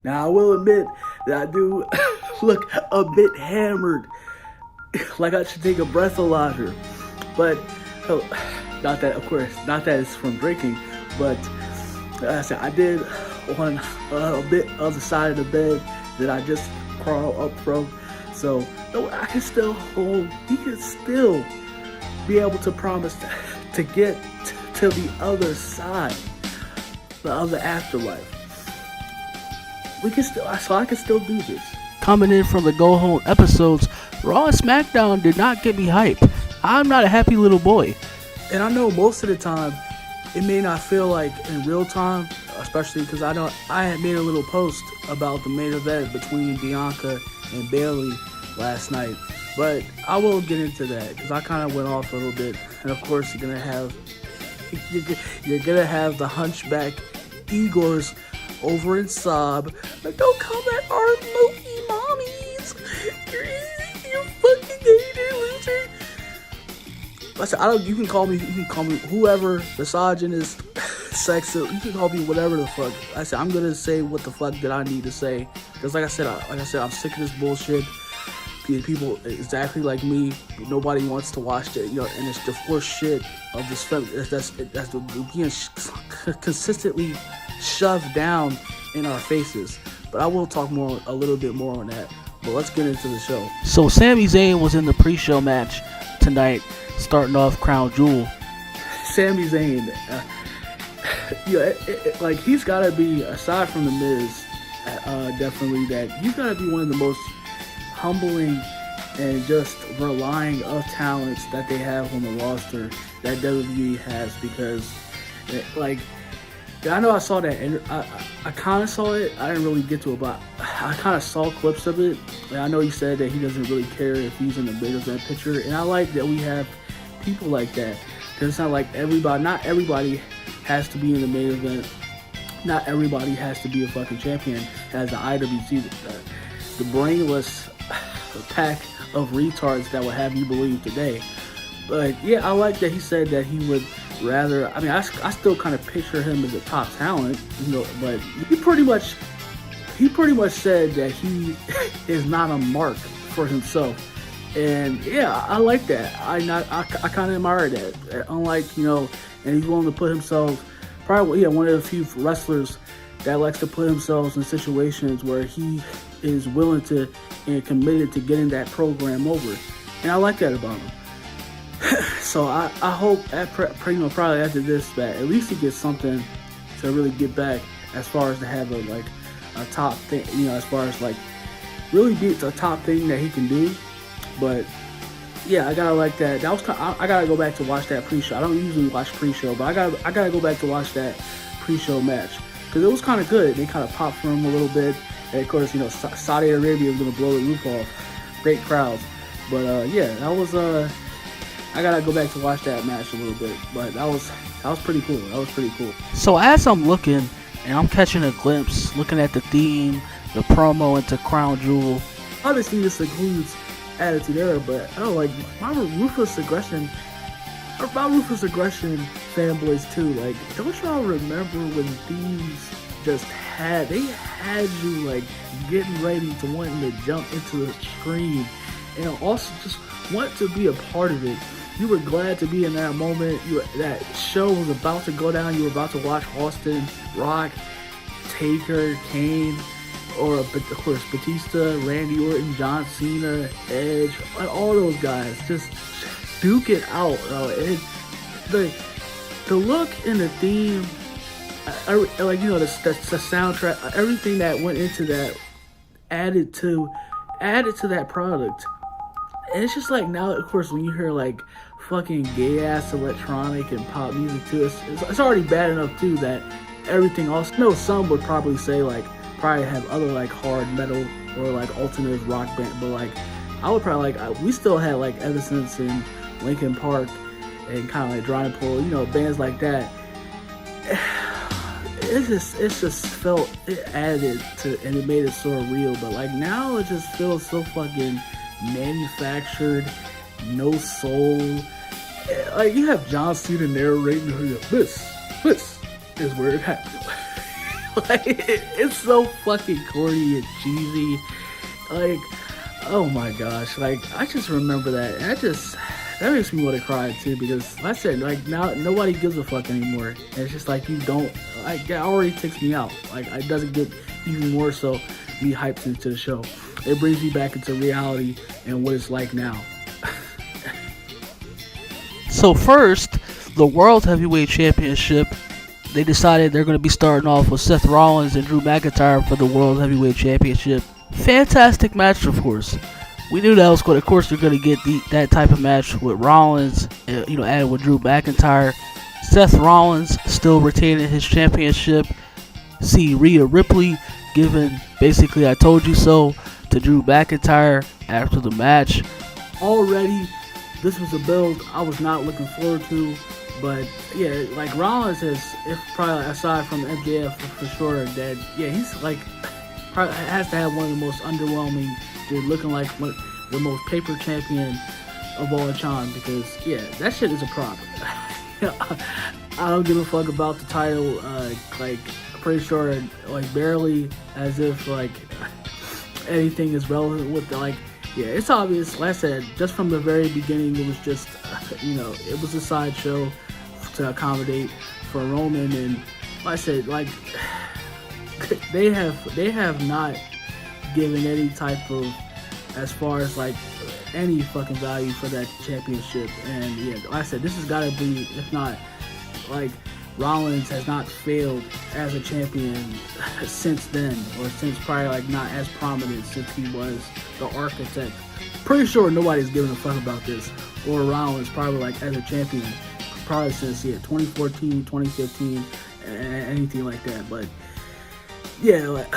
Now, I will admit that I do look a bit hammered, like I should take a breathalyzer. But, oh, not that, of course, not that it's from drinking, but like I said, I did on a bit of the side of the bed that I just crawl up from. So, no, I can still hold, he can still be able to promise to get to the other side, the other afterlife. We can still, so I can still do this. Coming in from the Go Home episodes, Raw and SmackDown did not get me hype. I'm not a happy little boy. And I know most of the time, it may not feel like in real time, especially because I had made a little post about the main event between Bianca and Bayley last night. But I will get into that because I kind of went off a little bit. And of course, you're gonna have the Hunchback Igors over in Sob. Like, don't come at our Mookie mommies. You're fucking hater loser. Listen, you can call me whoever, misogynist, sexist. You can call me whatever the fuck. I said I'm gonna say what the fuck that I need to say because, like I said, I'm sick of this bullshit. People exactly like me, nobody wants to watch it, and it's the horse shit of this that's being consistently shoved down in our faces. But I will talk a little bit more on that. But let's get into the show. So Sami Zayn was in the pre-show match tonight, starting off Crown Jewel. Sami Zayn, like he's got to be, aside from the Miz, definitely that he's got to be one of the most humbling and just relying of talents that they have on the roster that WWE has, because I know I saw that and I kind of saw it. I didn't really get to it, but I kind of saw clips of it. And I know he said that he doesn't really care if he's in the main event picture, and I like that we have people like that, because it's not like not everybody has to be in the main event. Not everybody has to be a fucking champion as the IWC, the brainless pack of retards that will have you believe today. But yeah, I like that he said that he would rather, I still kind of picture him as a top talent, but he pretty much said that he is not a mark for himself. And yeah, I like that. I kind of admire that. Unlike, and he's willing to put himself, probably one of the few wrestlers that likes to put themselves in situations where he is willing to and committed to getting that program over. And I like that about him. So I hope probably after this that at least he gets something to really get back as far as to have a top thing, as far as really be a top thing that he can do. But yeah, I gotta like that. That was I gotta go back to watch that pre-show. I don't usually watch pre-show, but I gotta go back to watch that pre-show match because it was kind of good. They kind of popped for him a little bit, and of course, Saudi Arabia is gonna blow the roof off. Great crowds, but yeah, that was I gotta go back to watch that match a little bit, but that was pretty cool. That was pretty cool. So as I'm looking and I'm catching a glimpse, looking at the theme, the promo into Crown Jewel. Obviously, this includes Attitude Era, but I don't like my Ruthless Aggression fanboys too. Like, don't y'all remember when these had you getting ready to wanting to jump into the screen and also just want to be a part of it. You were glad to be in that moment. That show was about to go down. You were about to watch Austin, Rock, Taker, Kane, or of course Batista, Randy Orton, John Cena, Edge, all those guys just duke it out. The look and the theme, the soundtrack, everything that went into that added to that product. And it's just now, of course, when you hear fucking gay ass electronic and pop music too, it's already bad enough too that everything else. No, some would probably say probably have other hard metal or alternative rock band, but I would probably we still had Evanescence and Linkin Park and kind of Dry Pull, bands like that. It just felt, it added to, and it made it so real. But now it just feels so fucking manufactured, no soul. You have John Cena narrating her, this is where it happened. Like, it's so fucking corny and cheesy. Like, oh my gosh. Like, I just remember that. And that makes me want to cry too, because like I said, like, now nobody gives a fuck anymore. And it's just like, you don't, like, it already takes me out. Like, it doesn't get even more so me hyped into the show. It brings me back into reality and what it's like now. So first, the World Heavyweight Championship, they decided they're going to be starting off with Seth Rollins and Drew McIntyre for the World Heavyweight Championship. Fantastic match, of course. We knew that was good. Of course, they're going to get that type of match with Rollins, added with Drew McIntyre. Seth Rollins still retaining his championship. See Rhea Ripley giving basically "I told you so" to Drew McIntyre after the match. Already, this was a build I was not looking forward to, but yeah, like Rollins is, if probably aside from MJF for sure, that yeah, he's like probably has to have one of the most underwhelming, looking like the most paper champion of all time, because yeah, that shit is a prop. I don't give a fuck about the title. Like, I'm pretty sure, like, barely as if like anything is relevant with the, like. Yeah, it's obvious. Like I said, just from the very beginning, it was just, it was a sideshow to accommodate for Roman, and like I said, like they have not given any type of, as far as like any fucking value for that championship. And yeah, like I said, this has got to be, if not, like, Rollins has not failed as a champion since then, or since probably like not as prominent since he was the architect. Pretty sure nobody's giving a fuck about this, or Rollins probably like as a champion, probably since 2014, 2015, anything like that. But yeah, like,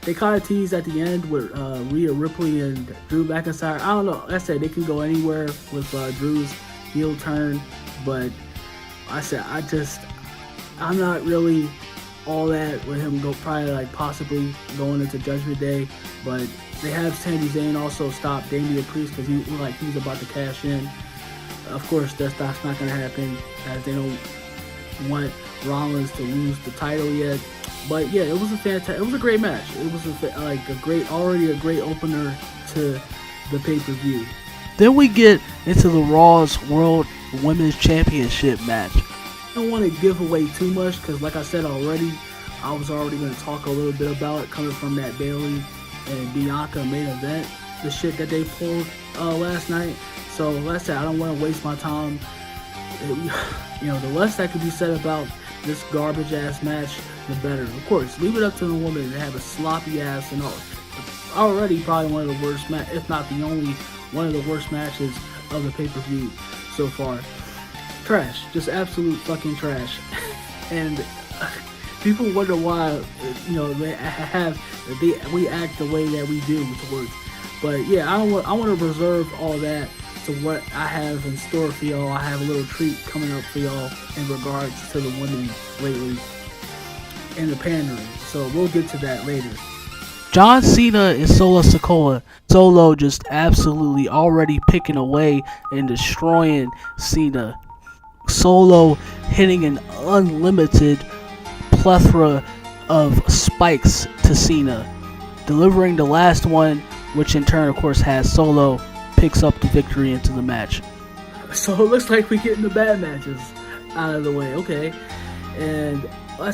they kind of teased at the end with Rhea Ripley and Drew McIntyre. I don't know. Like I said, they can go anywhere with Drew's heel turn, but I said, I'm not really all that with him probably like possibly going into Judgment Day, but they have Sami Zayn also stop Damian Priest because he was about to cash in. Of course, that's not going to happen, as they don't want Rollins to lose the title yet. But yeah, it was a great match. It was already a great opener to the pay-per-view. Then we get into the Raw's World Women's Championship match. I don't want to give away too much because, like I said already, I was already going to talk a little bit about it coming from that Bayley and Bianca main event, the shit that they pulled last night. So, like I said, I don't want to waste my time. The less that could be said about this garbage-ass match, the better. Of course, leave it up to the woman to have a sloppy ass and all. Already probably one of the worst if not the only one of the worst matches of the pay-per-view so far. Trash, just absolute fucking trash. And people wonder why, we act the way that we do towards. But yeah, I want to reserve all that to what I have in store for y'all. I have a little treat coming up for y'all in regards to the women lately and the pandering. So we'll get to that later. John Cena and Solo Sikoa. Solo just absolutely already picking away and destroying Cena. Solo hitting an unlimited plethora of spikes to Cena, delivering the last one, which in turn, of course, has Solo picks up the victory into the match. So it looks like we're getting the bad matches out of the way, okay? And I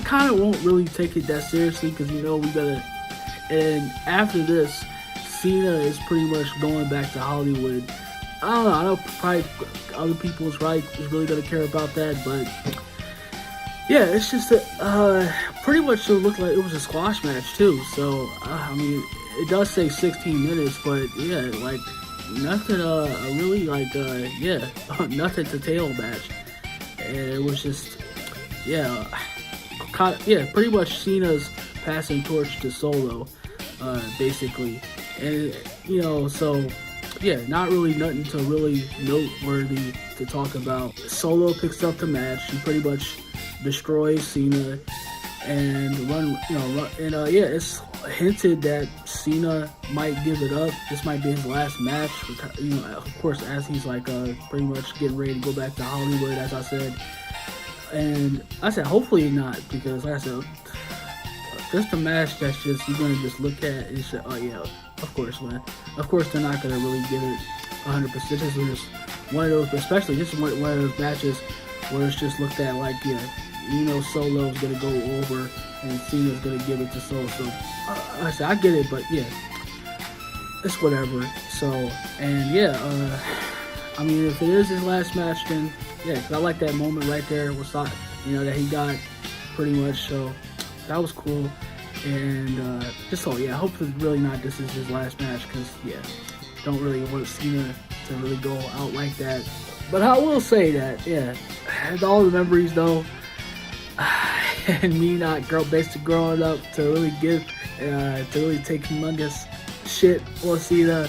kind of won't really take it that seriously because we gotta. And after this, Cena is pretty much going back to Hollywood. I don't know. I know probably other people is really gonna care about that, but yeah, it's just pretty much it looked like it was a squash match too. So I mean, it does say 16 minutes, but yeah, like nothing really nothing to tail match. And it was just pretty much Cena's passing torch to Solo, basically, and so. Yeah, not really nothing to really noteworthy to talk about. Solo picks up the match. He pretty much destroys Cena and it's hinted that Cena might give it up. This might be his last match. Of course, as he's pretty much getting ready to go back to Hollywood, as I said. And I said, hopefully not, because like I said, just a match that's just you're gonna just look at and say, oh yeah, of course, man. Of course, they're not gonna really give it 100%. This is just one of those, especially this is one of those matches where it's just looked at like, yeah, Solo's gonna go over and Cena's gonna give it to Solo. So I said, I get it, but yeah, it's whatever. So, and yeah, I mean, if it is his last match, then yeah, 'cause I like that moment right there with that he got pretty much. So that was cool. And just so yeah, I hope it's really not this is his last match, because yeah, don't really want Cena to really go out like that. But I will say that yeah, all the memories though, and me not basically growing up to really take humongous shit on Cena.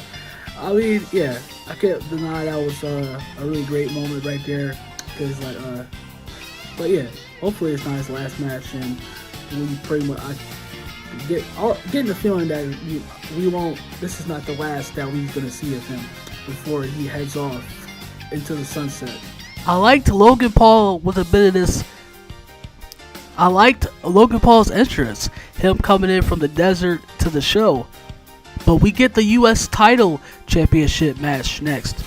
I mean, yeah, I can't deny that was a really great moment right there. Cause but yeah, hopefully it's not his last match, and we pretty much getting the feeling that we won't. This is not the last that we're gonna see of him before he heads off into the sunset. I liked Logan Paul with a bit of this. I liked Logan Paul's entrance, him coming in from the desert to the show. But we get the U.S. title championship match next.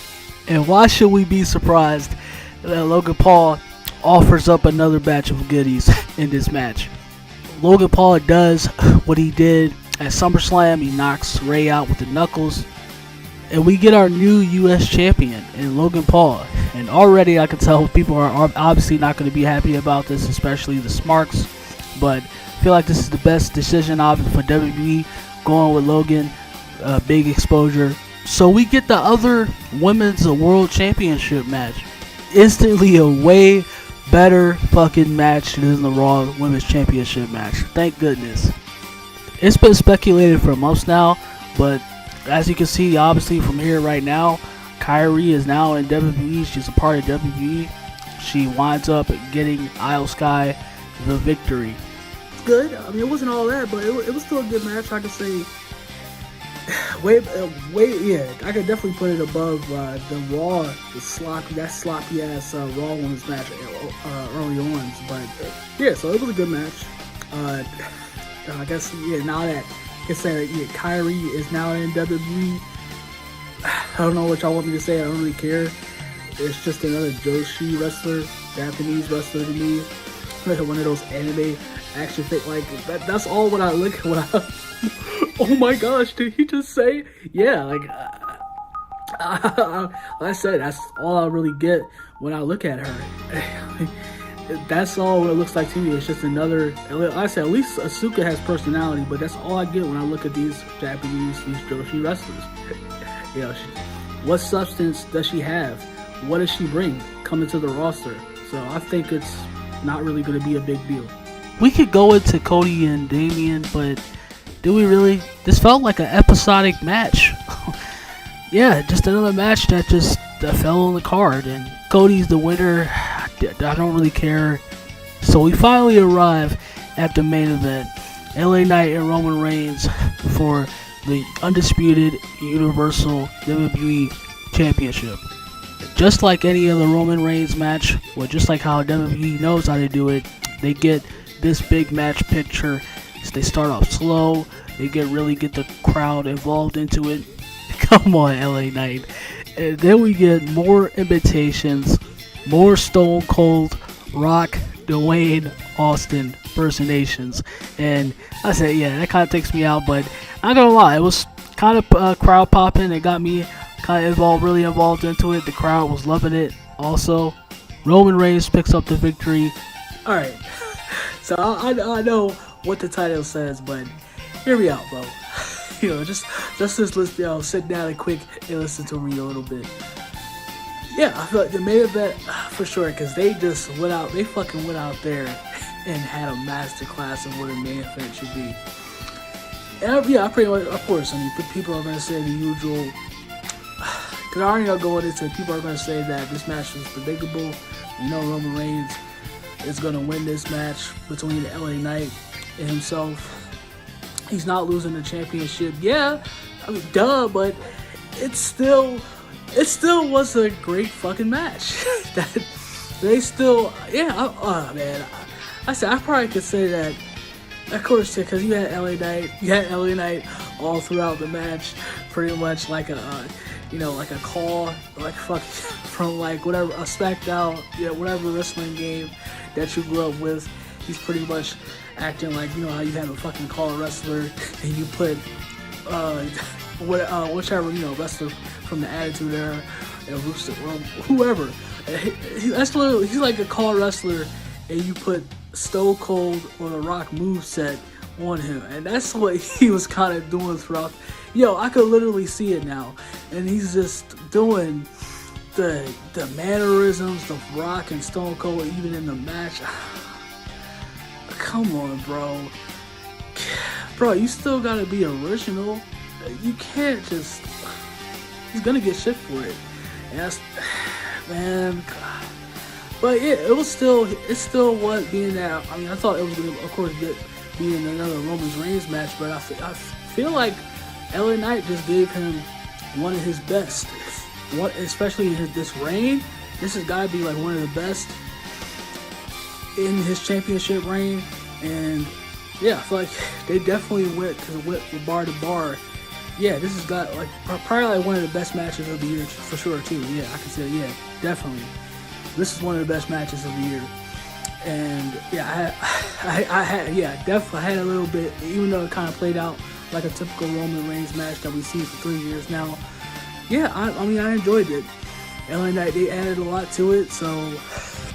And why should we be surprised that Logan Paul offers up another batch of goodies in this match? Logan Paul does what he did at SummerSlam. He knocks Ray out with the knuckles. And we get our new U.S. champion in Logan Paul. And already I can tell people are obviously not going to be happy about this, especially the Smarks. But I feel like this is the best decision for WWE, going with Logan. Big exposure. So we get the other Women's World Championship match. Instantly a way better fucking match than the Raw Women's Championship match. Thank goodness. It's been speculated for months now, but as you can see, obviously from here right now, Kyrie is now in WWE. She's a part of WWE. She winds up getting Io Sky the victory. Good. I mean, it wasn't all that, but it was still a good match. I could say, yeah, I could definitely put it above the Raw, that sloppy ass Raw Women's match early on. But yeah, so it was a good match. I guess yeah, now that I can say that Kyrie is now in WWE. I don't know what y'all want me to say. I don't really care. It's just another Joshi wrestler, Japanese wrestler to me. Like one of those anime action things. Like that's all what I look at. Oh my gosh, did he just say? Yeah, like I said, that's all I really get when I look at her. That's all it looks like to me. It's just another. I said, at least Asuka has personality, but that's all I get when I look at these Joshi wrestlers. What substance does she have? What does she bring coming to the roster? So I think it's not really going to be a big deal. We could go into Cody and Damian, but do we really? This felt like an episodic match. Yeah, just another match that fell on the card, and Cody's the winner. I don't really care. So we finally arrive at the main event. LA Knight and Roman Reigns for the undisputed Universal WWE Championship. Just like any other Roman Reigns match, or just like how WWE knows how to do it, they get this big match picture. So they start off slow. They get the crowd involved into it. Come on, LA Knight. And then we get more invitations, more Stone Cold, Rock, Dwayne, Austin impersonations. And I said, yeah, that kind of takes me out, but I'm not gonna lie, it was kind of crowd popping. It got me kind of really involved into it. The crowd was loving it. Also, Roman Reigns picks up the victory. All right, so I know what the title says, but hear me out, bro. Just listen, sit down and quick and listen to me a little bit. Yeah, I feel like the main event for sure, because they fucking went out there and had a masterclass of what a main event should be. And yeah, I pretty much, of course, I mean, people are going to say the usual, because I already know going into it, people are going to say that this match was predictable. Roman Reigns is going to win this match between LA Knight and himself. He's not losing the championship. Yeah, I mean, duh, but it still was a great fucking match. they still, yeah. Oh man, I said I probably could say that. Of course, because you had LA Knight all throughout the match, pretty much like a, like a call, like fuck, from like whatever a SmackDown, whatever wrestling game that you grew up with. He's pretty much acting like how you have a fucking call wrestler and you put whichever wrestler from the Attitude Era, whoever. That's literally he's like a call wrestler, and you put Stone Cold or The Rock moveset on him, and that's what he was kind of doing throughout. I could literally see it now, and he's just doing the mannerisms of Rock and Stone Cold even in the match. Come on, bro, you still gotta be original. You can't just. He's gonna get shit for it, and that's, man. God. But yeah, it's still what being that. I mean, I thought it was gonna, of course, being another Roman Reigns match, but I feel like LA Knight just gave him one of his best. Especially in this reign, this has got to be like one of the best in his championship reign. And yeah, I feel like they definitely went bar to bar. Yeah, this has got like probably like one of the best matches of the year for sure too. Yeah, I can say definitely. This is one of the best matches of the year, and yeah, I definitely had a little bit, even though it kind of played out like a typical Roman Reigns match that we've seen for 3 years now. Yeah, I mean, I enjoyed it. LA Knight, they added a lot to it, so